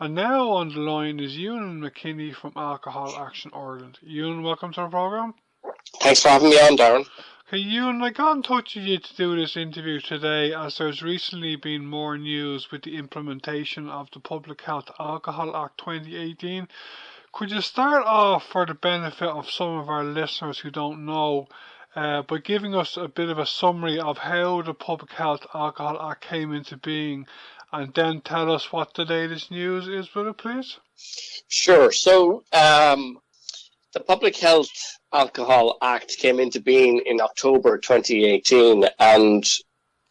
And now on the line is Eunan McKinney from Alcohol Action Ireland. Eunan, welcome to the programme. Thanks for having me on, Darren. Okay, Eunan, I got in touch with you to do this interview today as there's recently been more news with the implementation of the Public Health Alcohol Act 2018. Could you start off, for the benefit of some of our listeners who don't know, by giving us a bit of a summary of how the Public Health Alcohol Act came into being, and then tell us what the latest news is with it, please? Sure. So, the Public Health Alcohol Act came into being in October 2018, and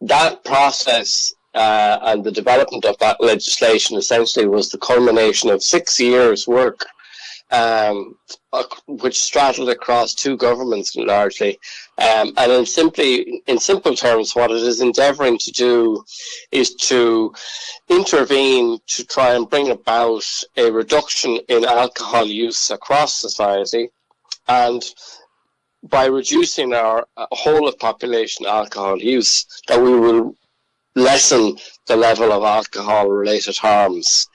that process and the development of that legislation essentially was the culmination of 6 years' work, which straddled across two governments largely. And in simple terms, what it is endeavouring to do is to intervene to try and bring about a reduction in alcohol use across society, and by reducing our whole of population alcohol use, that we will lessen the level of alcohol-related harms.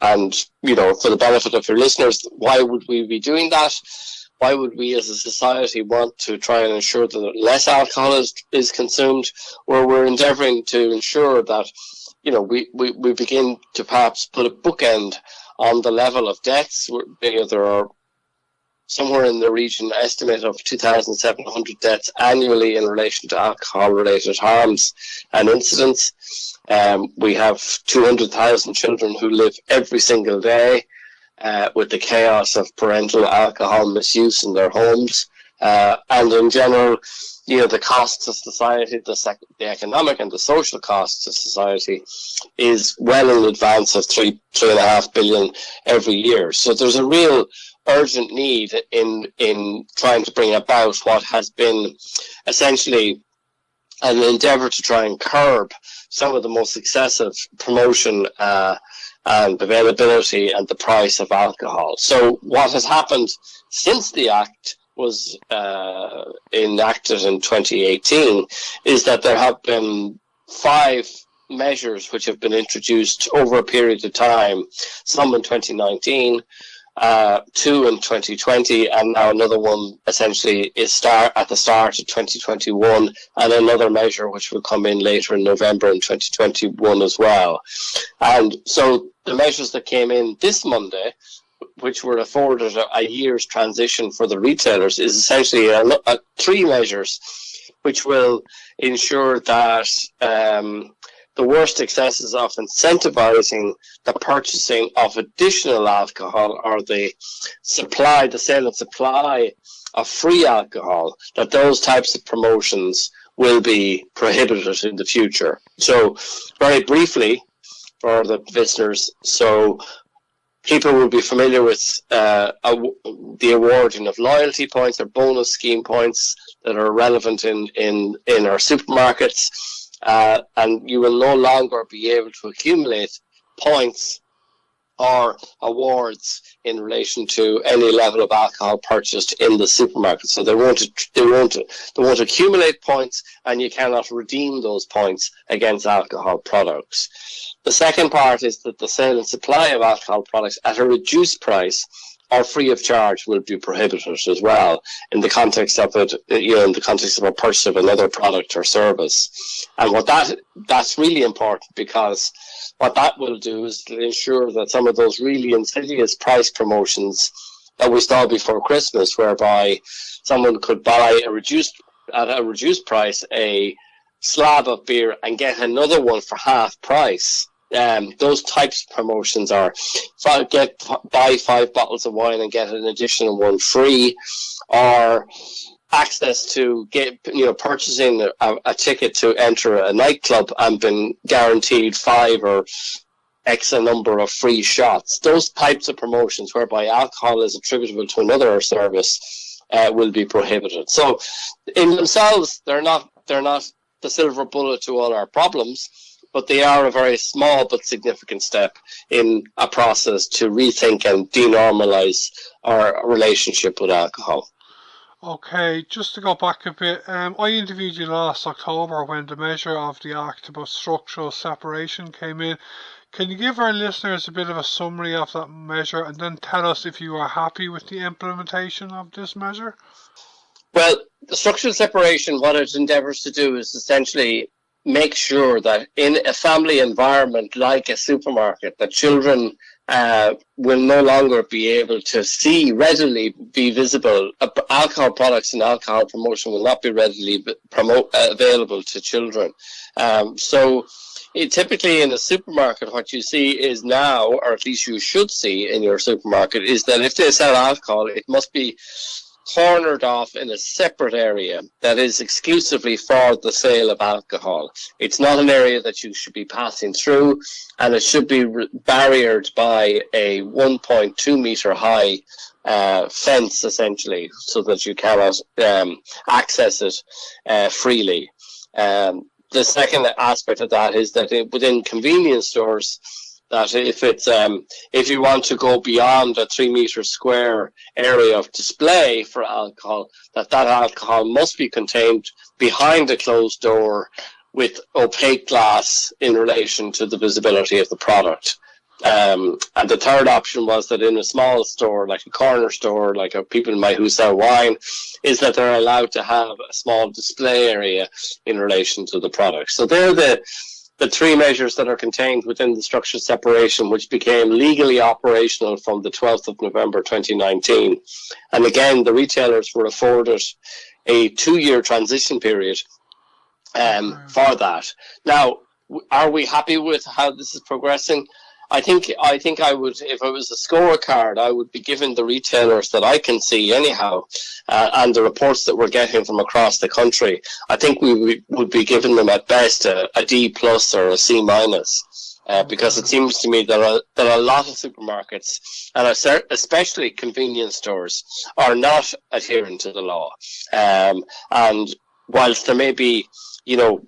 And, you know, for the benefit of your listeners, why would we be doing that? Why would we as a society want to try and ensure that less alcohol is consumed? Where we're endeavouring to ensure that, you know, we begin to perhaps put a bookend on the level of deaths. There are somewhere in the region estimate of 2,700 deaths annually in relation to alcohol-related harms and incidents. We have 200,000 children who live every single day with the chaos of parental alcohol misuse in their homes. And in general, you know, the cost to society, the economic and the social cost to society is well in advance of 3.5 billion every year. So there's a real urgent need in trying to bring about what has been essentially an endeavour to try and curb some of the most excessive promotion and availability and the price of alcohol. So what has happened since the Act was enacted in 2018 is that there have been 5 measures which have been introduced over a period of time, some in 2019, 2 in 2020, and now another one essentially is at the start of 2021, and another measure which will come in later in November in 2021 as well. And so the measures that came in this Monday, which were afforded a year's transition for the retailers, is essentially 3 measures which will ensure that the worst excesses of incentivizing the purchasing of additional alcohol, or the sale and supply of free alcohol, that those types of promotions will be prohibited in the future. So very briefly for the listeners, so people will be familiar with the awarding of loyalty points or bonus scheme points that are relevant in our supermarkets. And you will no longer be able to accumulate points or awards in relation to any level of alcohol purchased in the supermarket. So they won't accumulate points, and you cannot redeem those points against alcohol products. The second part is that the sale and supply of alcohol products at a reduced price or free of charge will be prohibited as well, in the context of it, you know, in the context of a purchase of another product or service. And that's really important, because what that will do is to ensure that some of those really insidious price promotions that we saw before Christmas, whereby someone could buy at a reduced price a slab of beer and get another one for half price. Those types of promotions are buy 5 bottles of wine and get an additional one free, or access to purchasing a ticket to enter a nightclub and been guaranteed 5 or X a number of free shots. Those types of promotions whereby alcohol is attributable to another service will be prohibited. So in themselves, they're not the silver bullet to all our problems, but they are a very small but significant step in a process to rethink and denormalize our relationship with alcohol. Okay, just to go back a bit, I interviewed you last October when the measure of the Act about structural separation came in. Can you give our listeners a bit of a summary of that measure and then tell us if you are happy with the implementation of this measure? Well, the structural separation, what it endeavours to do is essentially make sure that in a family environment like a supermarket, that children will no longer be able to see, readily be visible. Alcohol products and alcohol promotion will not be readily available to children. So typically in a supermarket, what you see is now, or at least you should see in your supermarket, is that if they sell alcohol, it must be cornered off in a separate area that is exclusively for the sale of alcohol. It's not an area that you should be passing through, and it should be barriered by a 1.2 meter high fence, essentially, so that you cannot access it freely. The second aspect of that is that within convenience stores, that if you want to go beyond a 3 meter square area of display for alcohol, that alcohol must be contained behind a closed door with opaque glass in relation to the visibility of the product. And the third option was that in a small store, like a corner store, like people who sell wine, is that they're allowed to have a small display area in relation to the product. So they're the three measures that are contained within the structural separation, which became legally operational from the 12th of November 2019. And again, the retailers were afforded a 2-year transition period for that. Now, are we happy with how this is progressing? I think I would, if it was a scorecard, I would be giving the retailers that I can see anyhow, and the reports that we're getting from across the country, I think we would be giving them at best a D plus or a C minus, because it seems to me that a lot of supermarkets, and especially convenience stores, are not adhering to the law. And whilst there may be,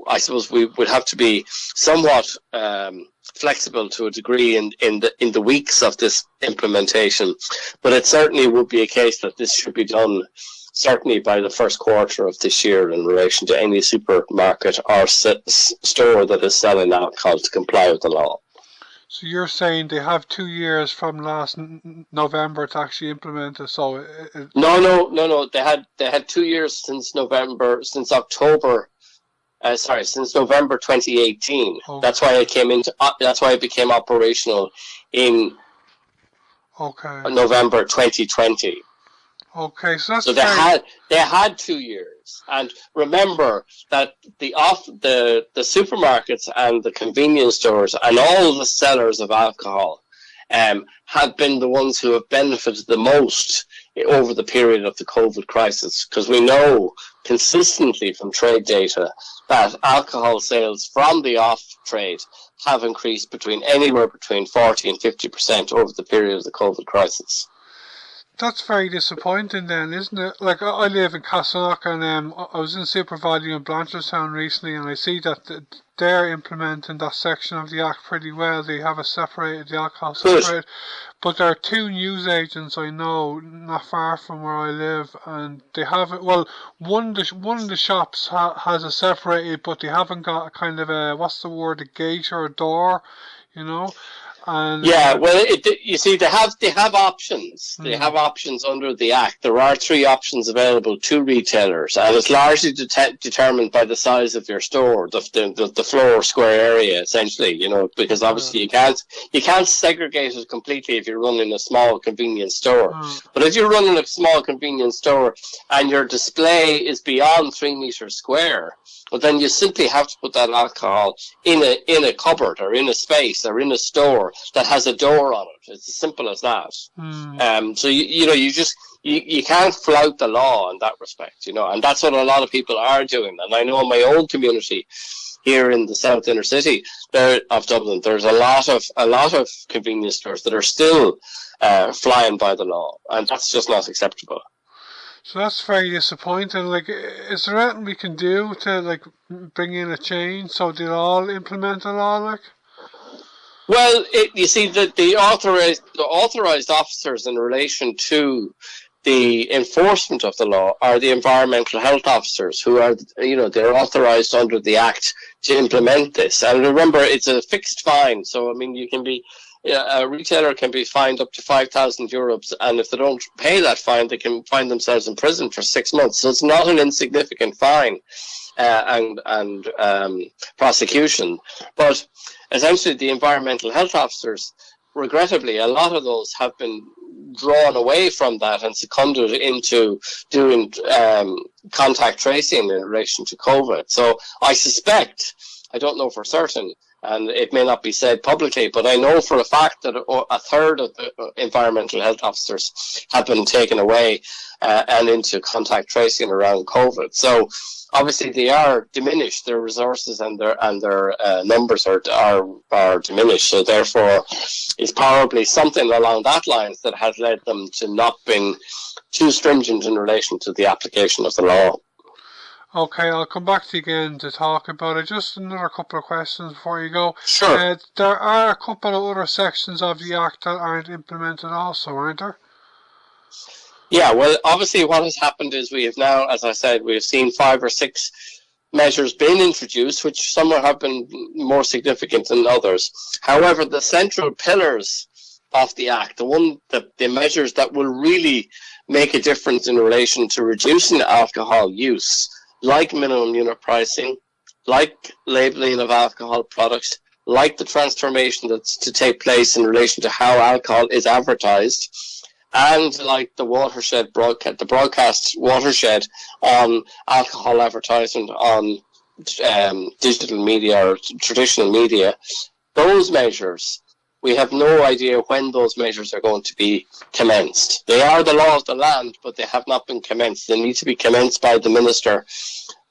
I suppose we would have to be somewhat flexible to a degree in the weeks of this implementation, but it certainly would be a case that this should be done certainly by the first quarter of this year in relation to any supermarket or store that is selling alcohol to comply with the law. So you're saying they have 2 years from last November to actually implement it? So No. They had 2 years since November 2018. Okay. That's why it came into. That's why it became operational in November 2020. Okay, so that's so they had 2 years, and remember that the supermarkets and the convenience stores and all the sellers of alcohol have been the ones who have benefited the most over the period of the COVID crisis, because we know consistently from trade data that alcohol sales from the off-trade have increased anywhere between 40 and 50% over the period of the COVID crisis. That's very disappointing then, isn't it? Like, I live in Castleknock, and I was in Supervalue in Blanchardstown recently, and I see that they're implementing that section of the Act pretty well. They have the alcohol separated. But there are 2 newsagents I know not far from where I live, and they have it. Well, one of the shops has it separated, but they haven't got a kind of a gate or a door, And yeah, well, you see, they have options. They have options under the Act. There are 3 options available to retailers, and it's largely determined by the size of your store, the floor square area, essentially. Because obviously you can't segregate it completely if you're running a small convenience store. But if you're running a small convenience store and your display is beyond 3 meters square, well, then you simply have to put that alcohol in a cupboard or in a space or in a store that has a door on it. It's as simple as that. So you can't flout the law in that respect, and that's what a lot of people are doing. And I know in my own community here in the South Inner City of Dublin, there's a lot of convenience stores that are still flying by the law, and that's just not acceptable. So that's very disappointing. Like, is there anything we can do to bring in a change so they'll all implement the law? Well, you see that the authorized officers in relation to the enforcement of the law are the environmental health officers, who are, they're authorised under the Act to implement this. And remember, it's a fixed fine. So, I mean, a retailer can be fined up to €5,000, and if they don't pay that fine, they can find themselves in prison for 6 months. So it's not an insignificant fine and prosecution. But essentially, the environmental health officers, regrettably, a lot of those have been drawn away from that and seconded into doing contact tracing in relation to COVID. So I suspect, I don't know for certain, and it may not be said publicly, but I know for a fact that a third of the environmental health officers have been taken away and into contact tracing around COVID. So obviously they are diminished, their resources and their numbers are diminished. So therefore, it's probably something along that lines that has led them to not being too stringent in relation to the application of the law. Okay, I'll come back to you again to talk about it. Just another couple of questions before you go. Sure. There are a couple of other sections of the Act that aren't implemented also, aren't there? Yeah, well, obviously what has happened is we have now, as I said, we have seen 5 or 6 measures being introduced, which some have been more significant than others. However, the central pillars of the Act, the measures that will really make a difference in relation to reducing alcohol use, like minimum unit pricing, like labelling of alcohol products, like the transformation that's to take place in relation to how alcohol is advertised, and like the broadcast watershed on alcohol advertisement on digital media or traditional media. Those measures, we have no idea when those measures are going to be commenced. They are the law of the land, but they have not been commenced. They need to be commenced by the Minister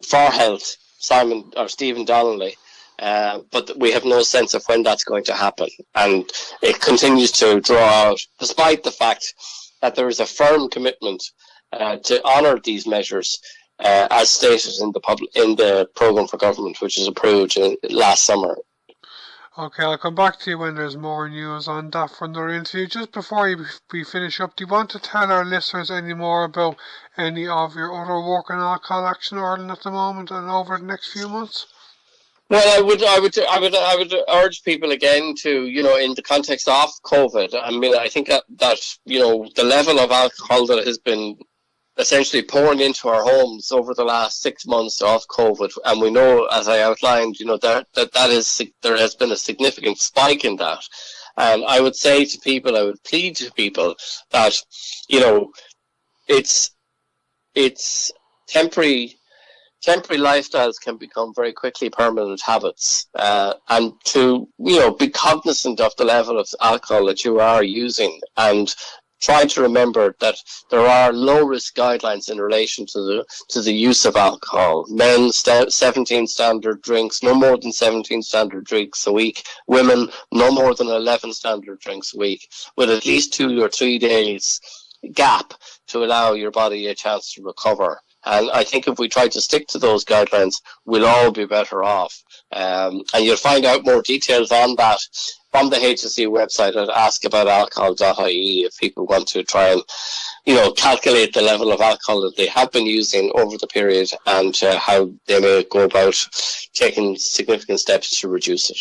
for Health, Stephen Donnelly. But we have no sense of when that's going to happen. And it continues to draw out, despite the fact that there is a firm commitment to honour these measures as stated in the programme for government, which was approved last summer. Okay, I'll come back to you when there's more news on that for another interview. Just before we finish up, do you want to tell our listeners any more about any of your other work in Alcohol Action Ireland at the moment and over the next few months? Well, I would urge people again to, in the context of COVID. I mean, I think that the level of alcohol that has been essentially pouring into our homes over the last 6 months of COVID, and we know, as I outlined, there has been a significant spike in that. And I would say to people, I would plead to people that, it's temporary lifestyles can become very quickly permanent habits, and to be cognizant of the level of alcohol that you are using, and try to remember that there are low-risk guidelines in relation to the use of alcohol. Men, 17 standard drinks, no more than 17 standard drinks a week. Women, no more than 11 standard drinks a week, with at least 2 or 3 days gap to allow your body a chance to recover. And I think if we try to stick to those guidelines, we'll all be better off. And you'll find out more details on that from the HSE website at askaboutalcohol.ie if people want to try and, calculate the level of alcohol that they have been using over the period and how they may go about taking significant steps to reduce it.